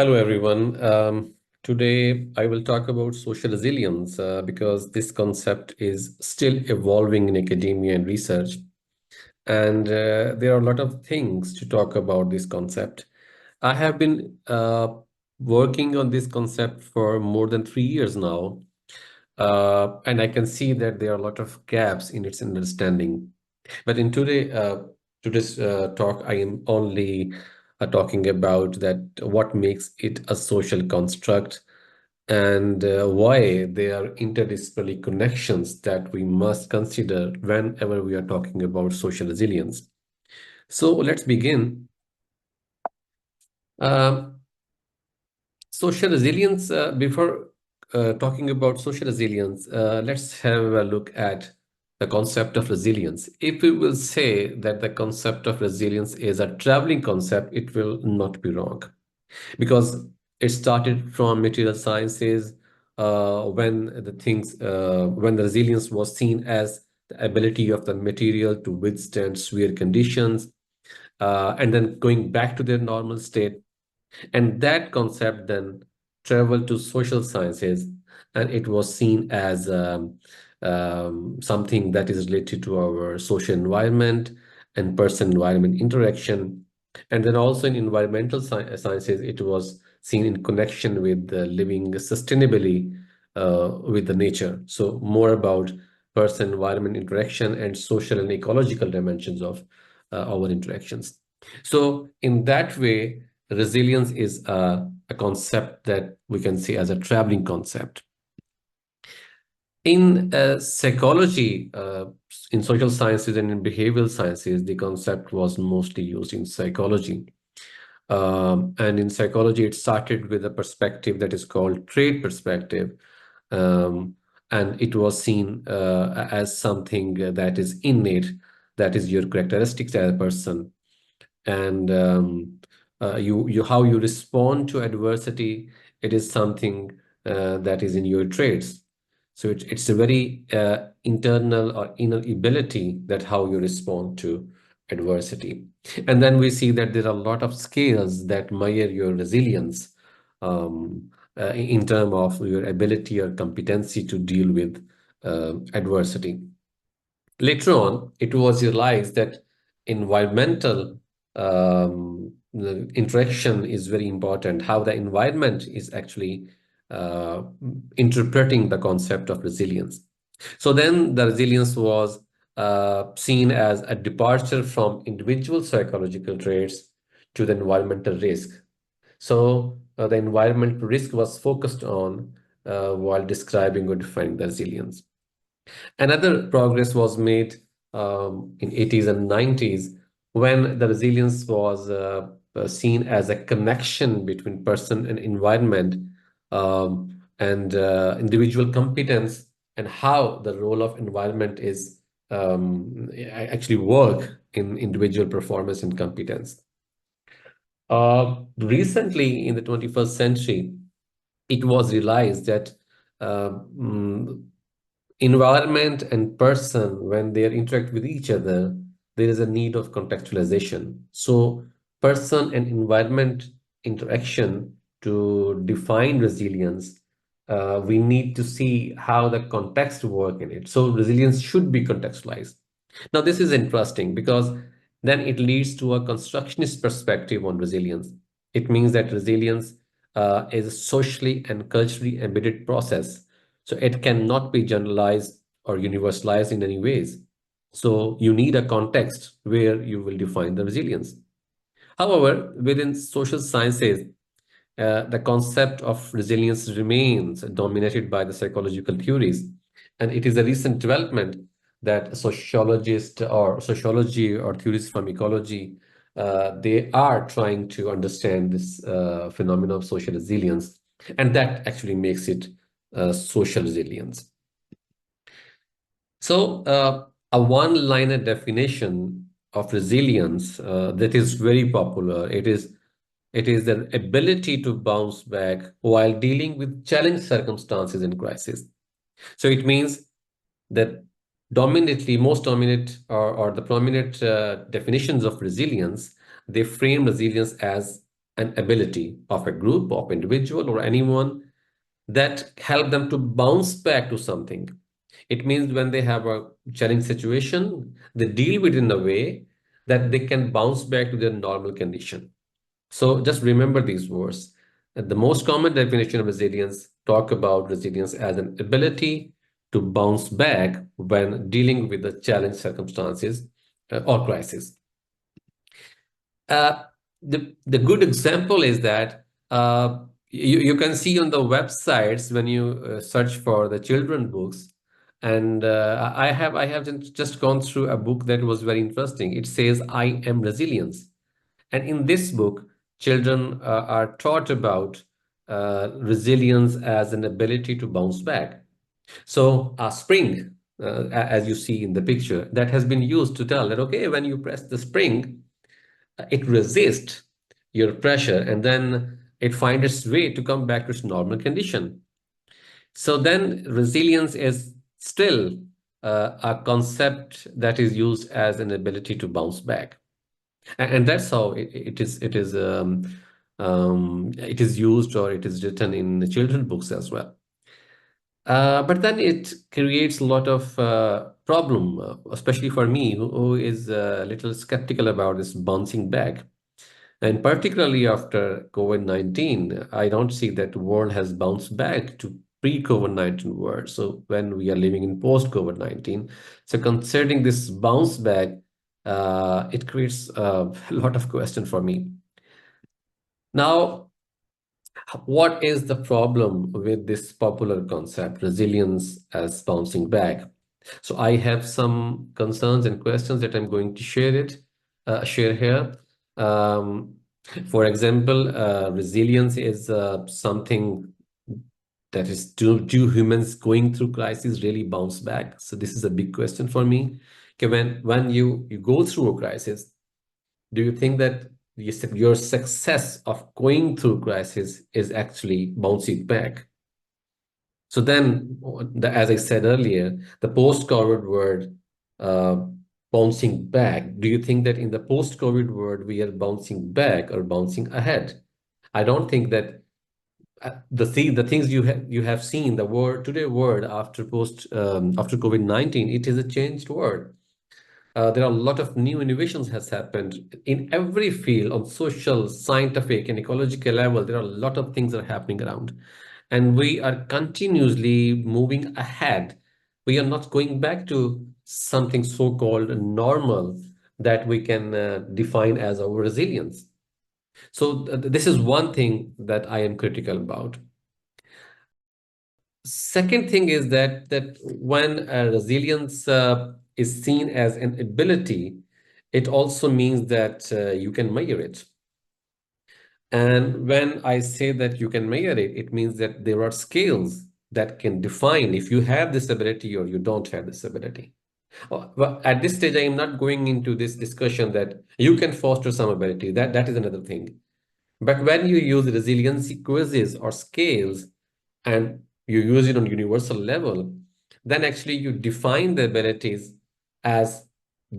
Hello, everyone. Today, I will talk about social resilience because this concept is still evolving in academia and research. And there are a lot of things to talk about this concept. I have been working on this concept for more than 3 years now. And I can see that there are a lot of gaps in its understanding. But in today's talk, I am only talking about that what makes it a social construct and why there are interdisciplinary connections that we must consider whenever we are talking about social resilience. So let's begin. Um, Social resilience, before talking about social resilience, let's have a look at the concept of resilience. If we will say that the concept of resilience is a traveling concept, it will not be wrong because it started from material sciences when the resilience was seen as the ability of the material to withstand severe conditions and then going back to their normal state. And that concept then traveled to social sciences, and it was seen as something that is related to our social environment and person-environment interaction. And then also in environmental sciences, it was seen in connection with living sustainably with the nature. So more about person-environment interaction and social and ecological dimensions of our interactions. So in that way, resilience is a concept that we can see as a traveling concept. In psychology, in social sciences and in behavioral sciences, the concept was mostly used in psychology. And in psychology, it started with a perspective that is called trait perspective. Um, and it was seen as something that is innate, that is your characteristics as a person. And you how you respond to adversity, it is something that is in your traits. So it's a very internal or inner ability that how you respond to adversity. And then we see that there are a lot of scales that measure your resilience in terms of your ability or competency to deal with adversity. Later on, it was realized that environmental interaction is very important, how the environment is actually uh, interpreting the concept of resilience. So then the resilience was seen as a departure from individual psychological traits to the environmental risk. So the environmental risk was focused on while describing or defining the resilience. Another progress was made in 80s and 90s when the resilience was seen as a connection between person and environment and individual competence and how the role of environment is actually work in individual performance and competence. Recently, in the 21st century, it was realized that uh, mm, environment and person, when they interact with each other, there is a need of contextualization. So person and environment interaction to define resilience, we need to see how the context work in it. So resilience should be contextualized. Now this is interesting because then it leads to a constructionist perspective on resilience. It means that resilience is a socially and culturally embedded process, so it cannot be generalized or universalized in any ways. So you need a context where you will define the resilience. However, within social sciences, the concept of resilience remains dominated by the psychological theories. And it is a recent development that sociologists or sociology or theories from ecology, they are trying to understand this phenomenon of social resilience. And that actually makes it social resilience. So, a one-liner definition of resilience that is very popular. It is the ability to bounce back while dealing with challenging circumstances and crisis. So it means that most dominant or the prominent definitions of resilience, they frame resilience as an ability of a group, of individual, or anyone that help them to bounce back to something. It means when they have a challenging situation, they deal with it in a way that they can bounce back to their normal condition. So just remember these words. The most common definition of resilience talk about resilience as an ability to bounce back when dealing with the challenge circumstances or crisis. Uh, the good example is that you can see on the websites when you search for the children books, and I have just gone through a book that was very interesting. It says I am resilience, and in this book, children are taught about resilience as an ability to bounce back. So a spring, as you see in the picture, that has been used to tell that, okay, when you press the spring, it resists your pressure and then it finds its way to come back to its normal condition. So then resilience is still a concept that is used as an ability to bounce back. And that's how it is used or it is written in the children books as well. But then it creates a lot of problem, especially for me, who is a little skeptical about this bouncing back. And particularly after COVID-19, I don't see that the world has bounced back to pre-COVID-19 world. So when we are living in post-COVID-19, so considering this bounce back, it creates a lot of question for me. Now, what is the problem with this popular concept, resilience as bouncing back? So I have some concerns and questions that I'm going to share here. Um, for example, resilience is something that is do humans going through crisis really bounce back? So this is a big question for me. Okay, when you go through a crisis, do you think that your success of going through crisis is actually bouncing back? So then, as I said earlier, the post-COVID word, uh, bouncing back. Do you think that in the post-COVID world we are bouncing back or bouncing ahead? I don't think that the things you have seen the world today world after COVID-19, it is a changed world. There are a lot of new innovations has happened in every field on social, scientific, and ecological level. There are a lot of things that are happening around, and we are continuously moving ahead. We are not going back to something so-called normal that we can define as our resilience. So this is one thing that I am critical about. Second thing is that when resilience is seen as an ability, it also means that you can measure it. And when I say that you can measure it, it means that there are scales that can define if you have this ability or you don't have this ability. Well, at this stage, I am not going into this discussion that you can foster some ability. That is another thing. But when you use resiliency quizzes or scales and you use it on universal level, then actually you define the abilities as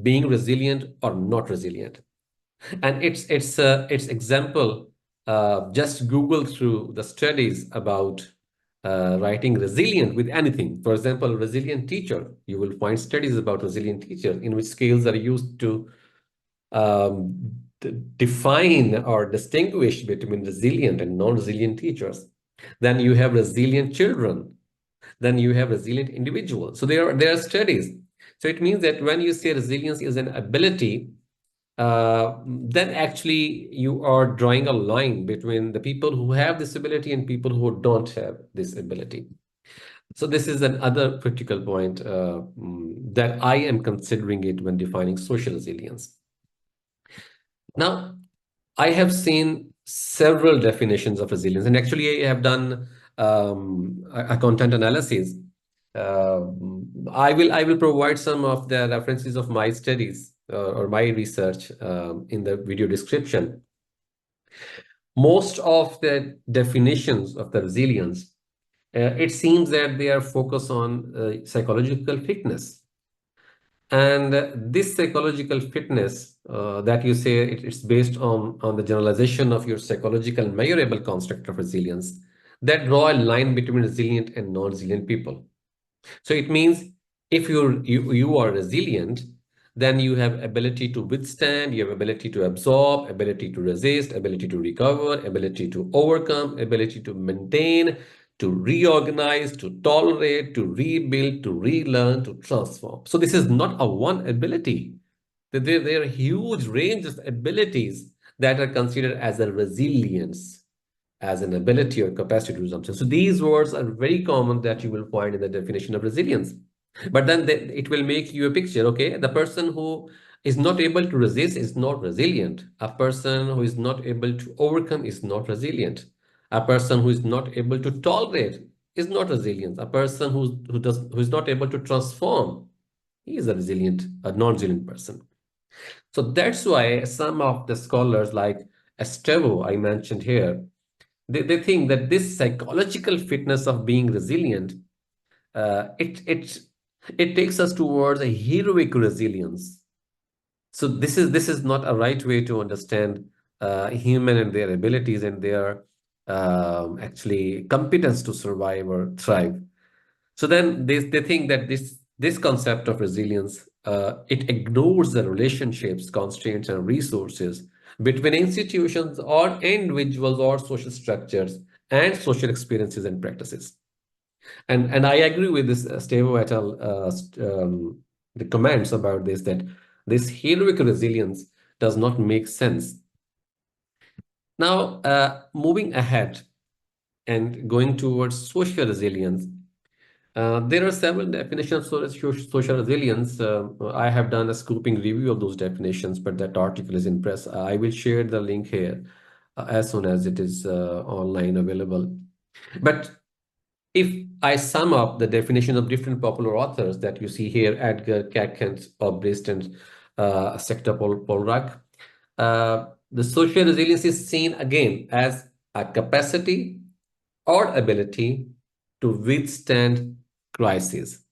being resilient or not resilient. And it's example. Just Google through the studies about writing resilient with anything. For example, resilient teacher. You will find studies about resilient teacher in which scales are used to define or distinguish between resilient and non-resilient teachers. Then you have resilient children. Then you have resilient individuals. So there are studies. So it means that when you say resilience is an ability, then actually you are drawing a line between the people who have this ability and people who don't have this ability. So this is another critical point that I am considering it when defining social resilience. Now, I have seen several definitions of resilience, and actually I have done a content analysis. I will provide some of the references of my studies or my research in the video description. Most of the definitions of the resilience, it seems that they are focused on psychological fitness. And this psychological fitness that you say it's based on the generalization of your psychological measurable construct of resilience that draw a line between resilient and non-resilient people. So it means if you are resilient, then you have ability to withstand, you have ability to absorb, ability to resist, ability to recover, ability to overcome, ability to maintain, to reorganize, to tolerate, to rebuild, to relearn, to transform. So this is not a one ability. There are huge ranges of abilities that are considered as a resilience, as an ability or capacity to do something. So these words are very common that you will find in the definition of resilience. But then it will make you a picture, okay? The person who is not able to resist is not resilient. A person who is not able to overcome is not resilient. A person who is not able to tolerate is not resilient. A person who is not able to transform, he is a non-resilient person. So that's why some of the scholars like Estevao, I mentioned here, they think that this psychological fitness of being resilient, it takes us towards a heroic resilience. So this is not a right way to understand human and their abilities and their actually competence to survive or thrive. So then they think that this concept of resilience, it ignores the relationships, constraints, and resources between institutions or individuals or social structures and social experiences and practices. And I agree with this Stevo et al. The comments about this, that this heroic resilience does not make sense. Now, moving ahead and going towards social resilience, there are several definitions of social resilience. I have done a scooping review of those definitions, but that article is in press. I will share the link here as soon as it is online available. But if I sum up the definition of different popular authors that you see here, Edgar Catkins, Bob Brist, and Sector Polrak, the social resilience is seen again as a capacity or ability to withstand crisis,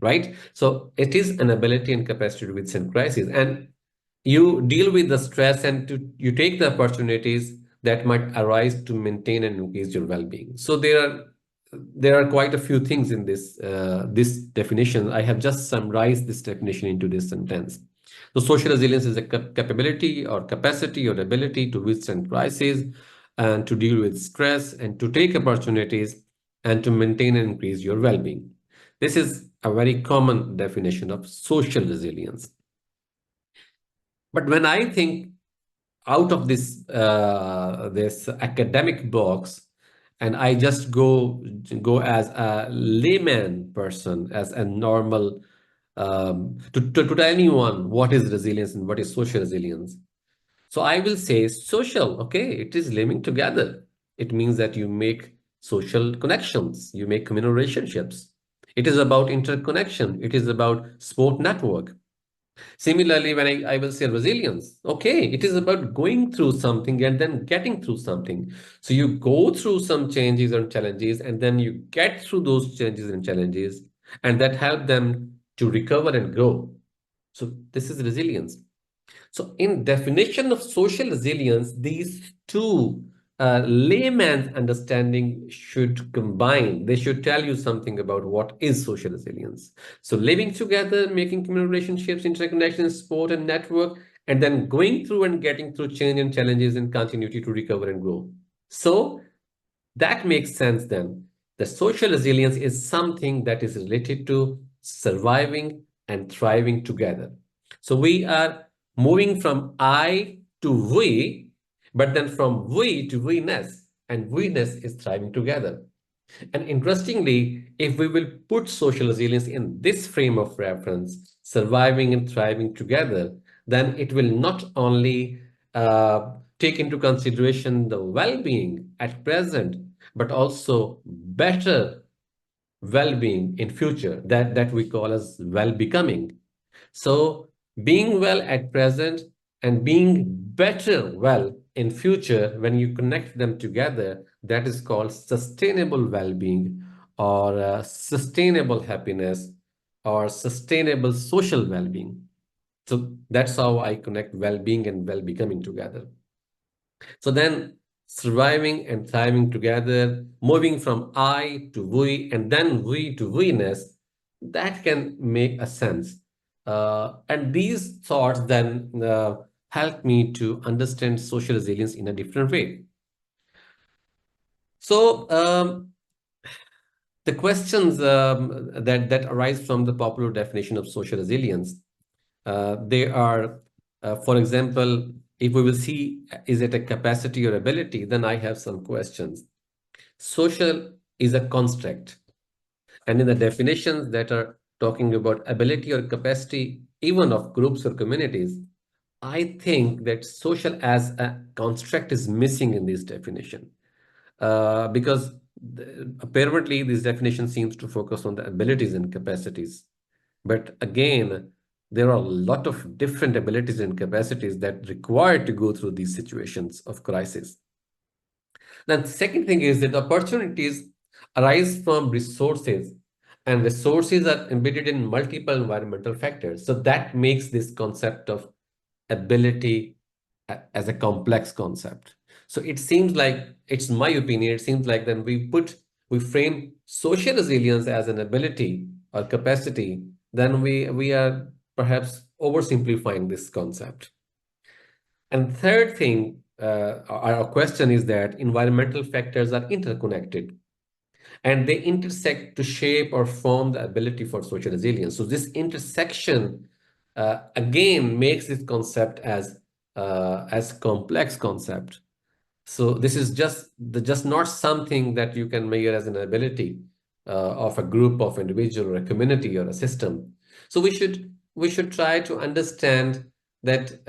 right? So it is an ability and capacity to withstand crisis. And you deal with the stress and you take the opportunities that might arise to maintain and increase your well-being. So there are quite a few things in this definition. I have just summarized this definition into this sentence. So social resilience is a capability or capacity or ability to withstand crises and to deal with stress and to take opportunities and to maintain and increase your well-being. This is a very common definition of social resilience. But when I think out of this academic box, and I just go as a layman person, as a normal to tell anyone what is resilience and what is social resilience. So I will say social, okay, it is living together. It means that you make social connections, you make communal relationships. It is about interconnection. It is about support network. Similarly, when I will say resilience, okay, it is about going through something and then getting through something. So you go through some changes and challenges, and then you get through those changes and challenges, and that help them to recover and grow. So this is resilience. So in definition of social resilience, these two layman's understanding should combine. They should tell you something about what is social resilience. So living together, making communal relationships, interconnection, support, and network, and then going through and getting through change and challenges and continuity to recover and grow. So that makes sense then. The social resilience is something that is related to surviving and thriving together. So we are moving from I to we, but then from we to we-ness, and we-ness is thriving together. And interestingly, if we will put social resilience in this frame of reference, surviving and thriving together, then it will not only take into consideration the well-being at present, but also better well-being in future that we call as well-becoming. So being well at present and being better well in future, when you connect them together, that is called sustainable well-being or sustainable happiness or sustainable social well-being. So that's how I connect well-being and well-becoming together. So then surviving and thriving together, moving from I to we and then we to we-ness, that can make a sense. And these thoughts then help me to understand social resilience in a different way. So the questions that arise from the popular definition of social resilience, they are, for example, if we will see, is it a capacity or ability? Then I have some questions. Social is a construct. And in the definitions that are talking about ability or capacity, even of groups or communities, I think that social as a construct is missing in this definition. Because apparently this definition seems to focus on the abilities and capacities. But again, there are a lot of different abilities and capacities that require to go through these situations of crisis. Now, the second thing is that opportunities arise from resources, and resources are embedded in multiple environmental factors. So that makes this concept of ability as a complex concept. So it seems like, it's my opinion, it seems like then we frame social resilience as an ability or capacity, then we are perhaps oversimplifying this concept. And third thing, our question is that environmental factors are interconnected and they intersect to shape or form the ability for social resilience. So this intersection again makes this concept as complex concept. So this is just not something that you can measure as an ability of a group of individual or a community or a system. So we should try to understand that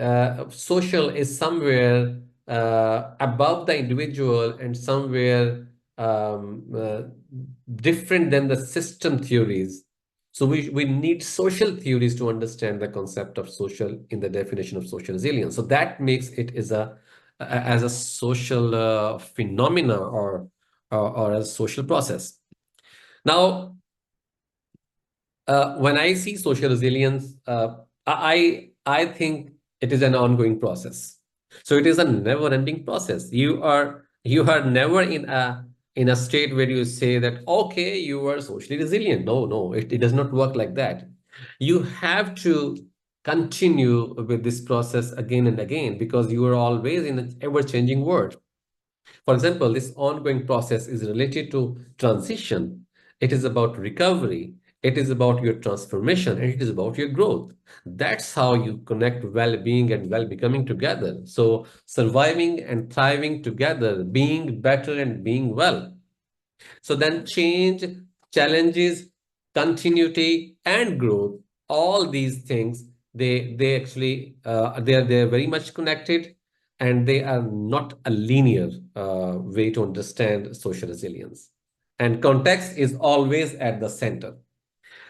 social is somewhere above the individual and somewhere different than the system theories. So we need social theories to understand the concept of social in the definition of social resilience. So that makes it as a social phenomena or a social process. Now, when I see social resilience, I think it is an ongoing process. So it is a never-ending process. You are never in a state where you say that, okay, you are socially resilient. No, it does not work like that. You have to continue with this process again and again because you are always in an ever-changing world. For example, this ongoing process is related to transition. It is about recovery. It is about your transformation, and it is about your growth. That's how you connect well-being and well-becoming together. So surviving and thriving together, being better and being well. So then change, challenges, continuity, and growth, all these things, they actually they're very much connected, and they are not a linear way to understand social resilience. And context is always at the center.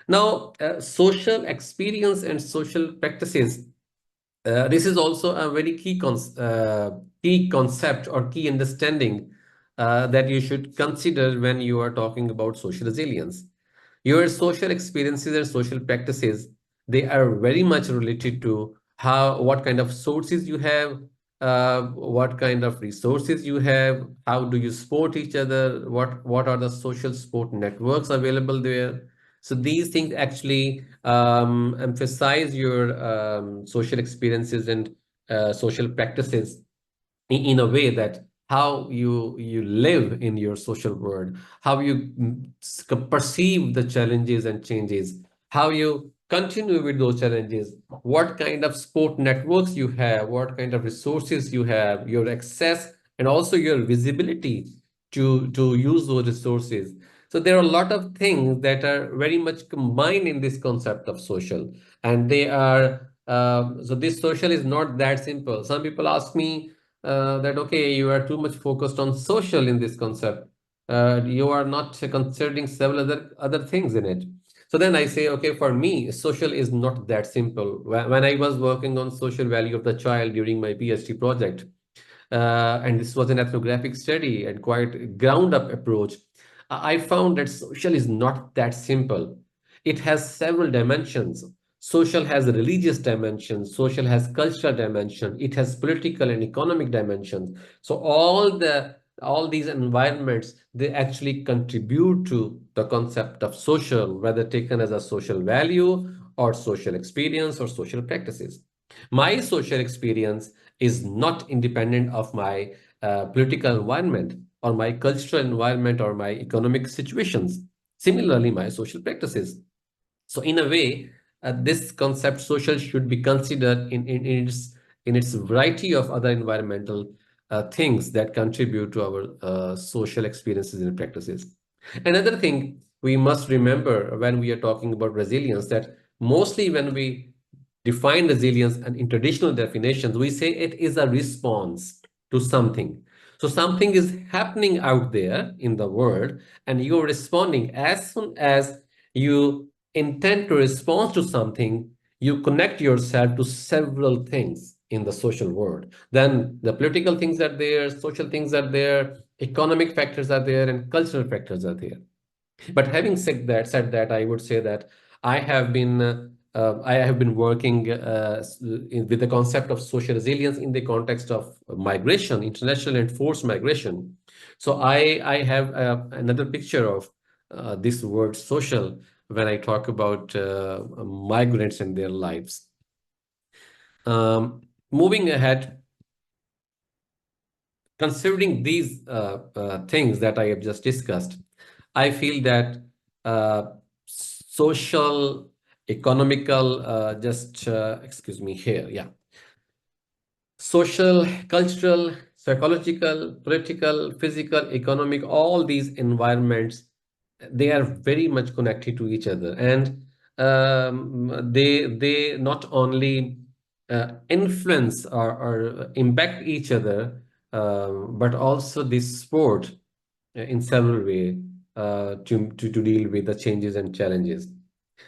Now, social experience and social practices, this is also a very key concept or key understanding that you should consider when you are talking about social resilience. Your social experiences and social practices, they are very much related to what kind of sources you have, what kind of resources you have, how do you support each other, what are the social support networks available there. So these things actually emphasize your social experiences and social practices in a way that how you live in your social world, how you perceive the challenges and changes, how you continue with those challenges, what kind of support networks you have, what kind of resources you have, your access, and also your visibility to use those resources. So there are a lot of things that are very much combined in this concept of social, and they are so this social is not that simple. Some people ask me that, okay, you are too much focused on social in this concept. You are not considering several other things in it. So then I say, okay, for me, social is not that simple. When I was working on social value of the child during my PhD project, and this was an ethnographic study and quite ground up approach, I found that social is not that simple. it has several dimensions. Social has a religious dimension, social has cultural dimension, it has political and economic dimensions. So all these environments, they actually contribute to the concept of social, whether taken as a social value or social experience or social practices. My social experience is not independent of my political environment or my cultural environment or my economic situations. Similarly, my social practices. So in a way, this concept social should be considered in its variety of other environmental things that contribute to our social experiences and practices. Another thing we must remember when we are talking about resilience, that mostly when we define resilience and in traditional definitions, we say it is a response to something. So something is happening out there in the world, and you're responding. As soon as you intend to respond to something, you connect yourself to several things in the social world. Then the political things are there, social things are there, economic factors are there, and cultural factors are there. But having said that, I would say that I have been working with the concept of social resilience in the context of migration, international and forced migration. So I have another picture of this word social when I talk about migrants and their lives. Moving ahead, considering these things that I have just discussed, I feel that social, economical, excuse me here, yeah, social, cultural, psychological, political, physical, economic, all these environments, they are very much connected to each other. And they not only influence or impact each other, but also they support in several ways to deal with the changes and challenges.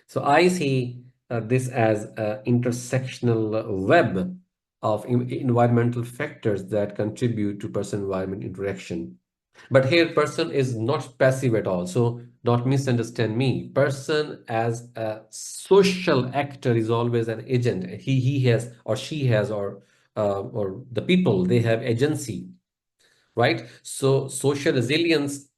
So I see this as an intersectional web of environmental factors that contribute to person-environment interaction. But here, person is not passive at all. So don't misunderstand me. Person as a social actor is always an agent. He has, or she has, or the people, they have agency, right? So social resilience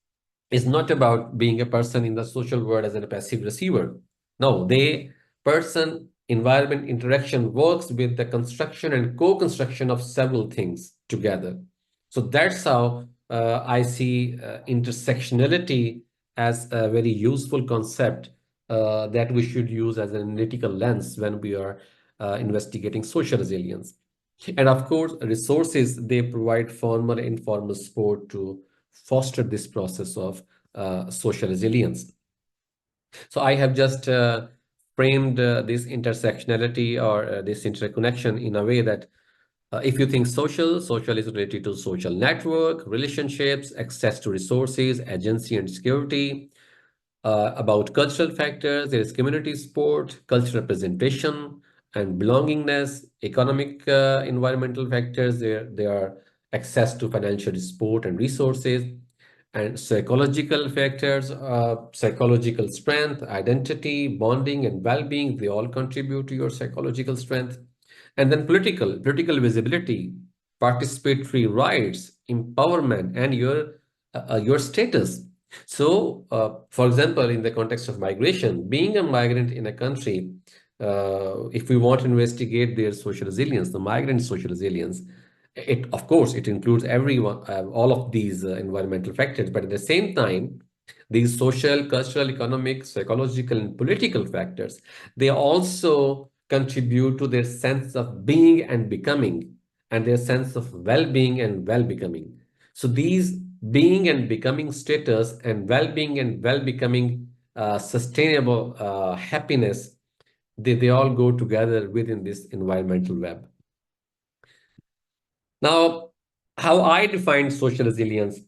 is not about being a person in the social world as a passive receiver. No, they person environment interaction works with the construction and co-construction of several things together. So that's how I see intersectionality as a very useful concept that we should use as an analytical lens when we are investigating social resilience. And of course, resources, they provide formal and informal support to foster this process of social resilience. So I have just framed this intersectionality or this interconnection in a way that if you think social is related to social network, relationships, access to resources, agency and security. About cultural factors, there is community support, cultural representation, and belongingness. Economic environmental factors, there are access to financial support and resources. And psychological factors, psychological strength, identity, bonding, and well-being, they all contribute to your psychological strength. And then political visibility, participatory rights, empowerment, and your status. So, for example, in the context of migration, being a migrant in a country, if we want to investigate their social resilience, the migrant social resilience, it of course it includes everyone, all of these environmental factors, but at the same time, these social, cultural, economic, psychological, and political factors, they also contribute to their sense of being and becoming, and their sense of well-being and well-becoming. So these being and becoming status and well-being and well-becoming sustainable happiness, they all go together within this environmental web. Now, how I define social resilience,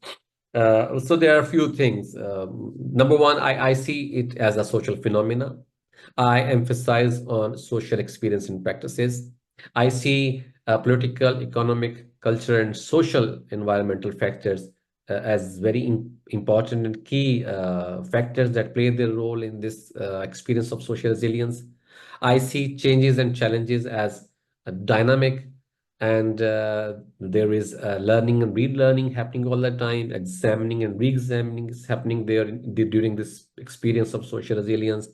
so there are a few things. Number one, I see it as a social phenomena. I emphasize on social experience and practices. I see political, economic, cultural, and social environmental factors as very important and key factors that play their role in this experience of social resilience. I see changes and challenges as dynamic, and there is learning and relearning happening all the time. Examining and re-examining is happening there during this experience of social resilience.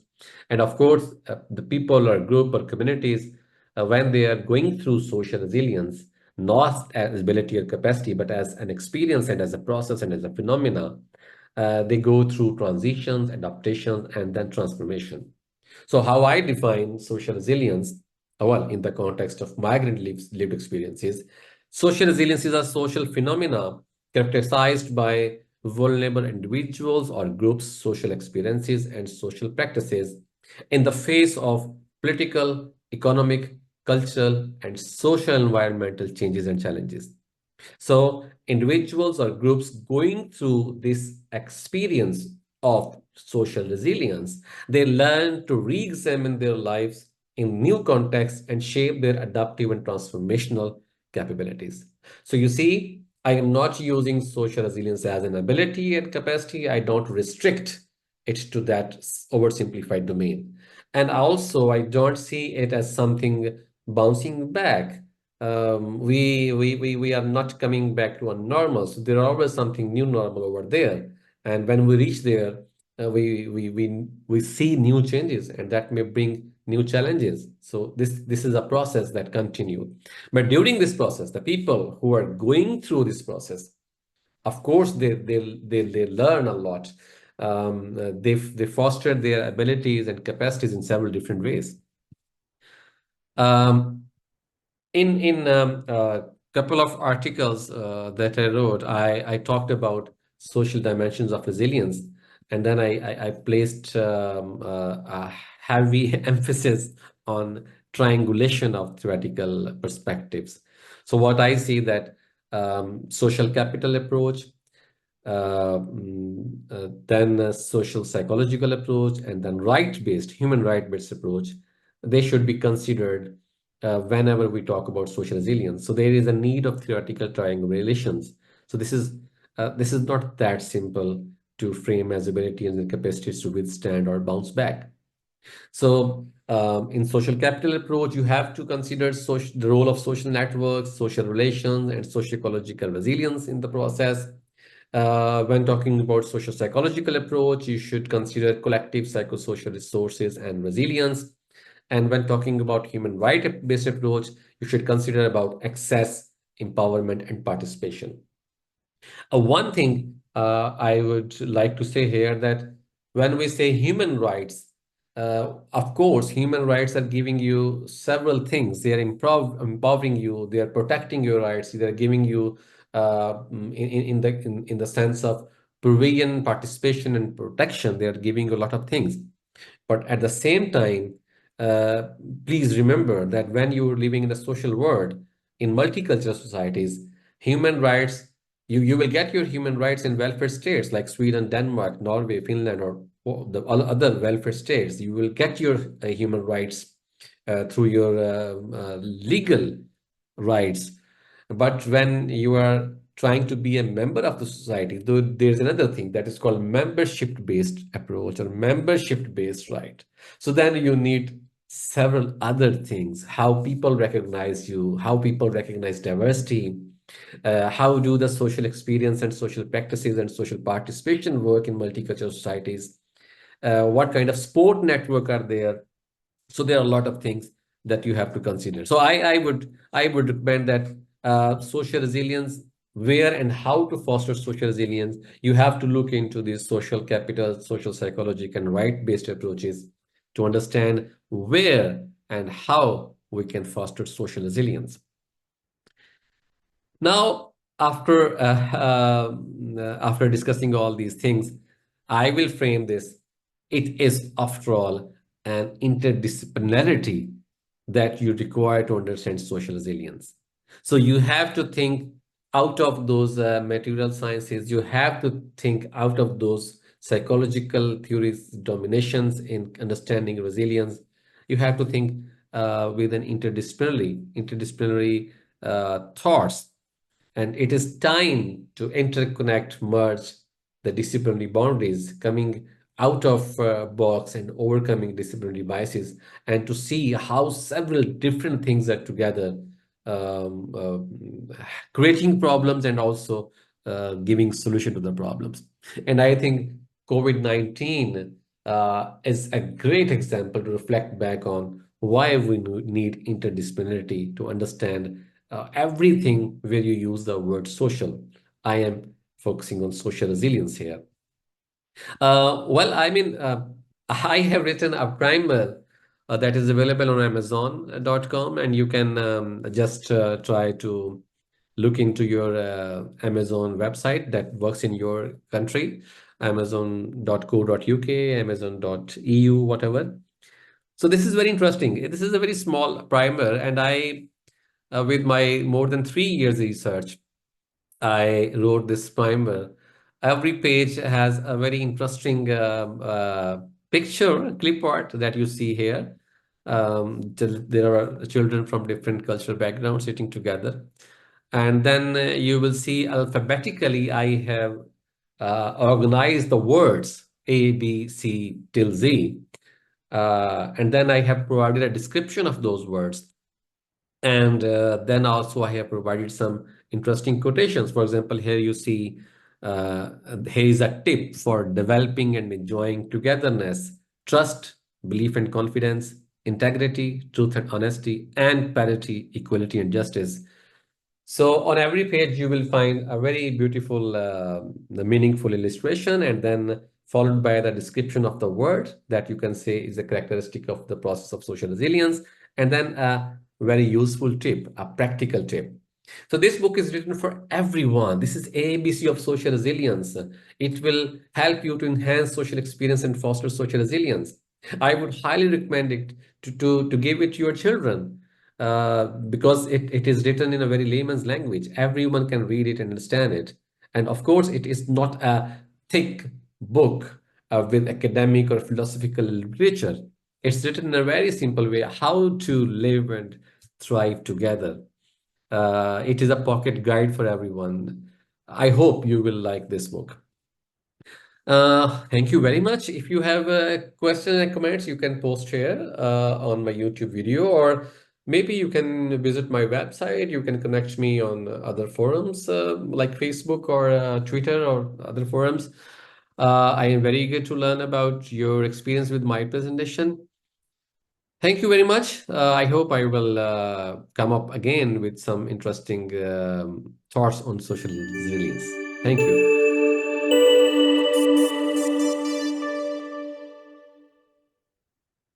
And of course, the people or group or communities, when they are going through social resilience, not as ability or capacity, but as an experience and as a process and as a phenomena, they go through transitions, adaptations, and then transformation. So how I define social resilience, well, in the context of migrant lived experiences, social resilience is a social phenomena characterized by vulnerable individuals or groups' social experiences and social practices in the face of political, economic, cultural, and social environmental changes and challenges. So individuals or groups going through this experience of social resilience, they learn to re-examine their lives in new contexts and shape their adaptive and transformational capabilities. So you see, I am not using social resilience as an ability and capacity. I don't restrict it to that oversimplified domain. And also, I don't see it as something bouncing back. We are not coming back to a normal. So there are always something new normal over there. And when we reach there, we see new changes, and that may bring new challenges. So this is a process that continues. But during this process, the people who are going through this process, of course, they learn a lot. They foster their abilities and capacities in several different ways. Um, in a couple of articles that I wrote, I talked about social dimensions of resilience, and then I placed a heavy emphasis on triangulation of theoretical perspectives. So what I see that social capital approach, then a social psychological approach, and then right-based, human right-based approach, they should be considered whenever we talk about social resilience. So there is a need of theoretical triangulations. So this is not that simple to frame as abilities and capacities to withstand or bounce back. So in social capital approach, you have to consider the role of social networks, social relations, and socio-ecological resilience in the process. When talking about social psychological approach, you should consider collective psychosocial resources and resilience. And when talking about human right-based approach, you should consider about access, empowerment, and participation. One thing I would like to say here that when we say human rights, of course, human rights are giving you several things. They are empowering you. They are protecting your rights. They are giving you in the sense of provision, participation, and protection. They are giving you a lot of things. But at the same time, uh, please remember that when you're living in a social world, in multicultural societies, human rights, you will get your human rights in welfare states like Sweden, Denmark, Norway, Finland, or the other welfare states. You will get your human rights through your legal rights. But when you are trying to be a member of the society, though there's another thing that is called membership-based approach or membership-based right. So then you need several other things, how people recognize you, how people recognize diversity, how do the social experience and social practices and social participation work in multicultural societies, what kind of sport network are there. So there are a lot of things that you have to consider. So I would recommend that social resilience, where and how to foster social resilience, you have to look into these social capital, social psychological, and right-based approaches to understand where and how we can foster social resilience. Now, after discussing all these things, I will frame this. It is, after all, an interdisciplinarity that you require to understand social resilience. So you have to think out of those material sciences. You have to think out of those psychological theories, dominations in understanding resilience. You have to think with an interdisciplinary thoughts, And it is time to interconnect, merge the disciplinary boundaries, coming out of box and overcoming disciplinary biases, and to see how several different things are together, creating problems and also giving solution to the problems. And I think COVID-19 is a great example to reflect back on why we need interdisciplinarity to understand everything where you use the word social. I am focusing on social resilience here. Well, I mean, I have written a primer that is available on Amazon.com, and you can just try to look into your Amazon website that works in your country, amazon.co.uk, amazon.eu, whatever. So this is very interesting. This is a very small primer, and with my more than 3 years research, I wrote this primer. Every page has a very interesting picture, clip art that you see here. There are children from different cultural backgrounds sitting together. And then you will see alphabetically, I have organized the words A, B, C till Z. And then I have provided a description of those words. And then also I have provided some interesting quotations. For example, here you see, here is a tip for developing and enjoying togetherness, trust, belief and confidence, integrity, truth and honesty, and parity, equality and justice. So on every page, you will find a very beautiful, meaningful illustration, and then followed by the description of the word that you can say is a characteristic of the process of social resilience, and then a very useful tip, a practical tip. So this book is written for everyone. This is ABC of social resilience. It will help you to enhance social experience and foster social resilience. I would highly recommend it to give it to your children, because it is written in a very layman's language. Everyone can read it and understand it. And of course, it is not a thick book with academic or philosophical literature. It's written in a very simple way, how to live and thrive together. It is a pocket guide for everyone. I hope you will like this book. Thank you very much. If you have questions and comments, you can post here on my YouTube video, or maybe you can visit my website. You can connect me on other forums like Facebook or Twitter or other forums. I am very eager to learn about your experience with my presentation. Thank you very much. I hope I will come up again with some interesting thoughts on social resilience. Thank you.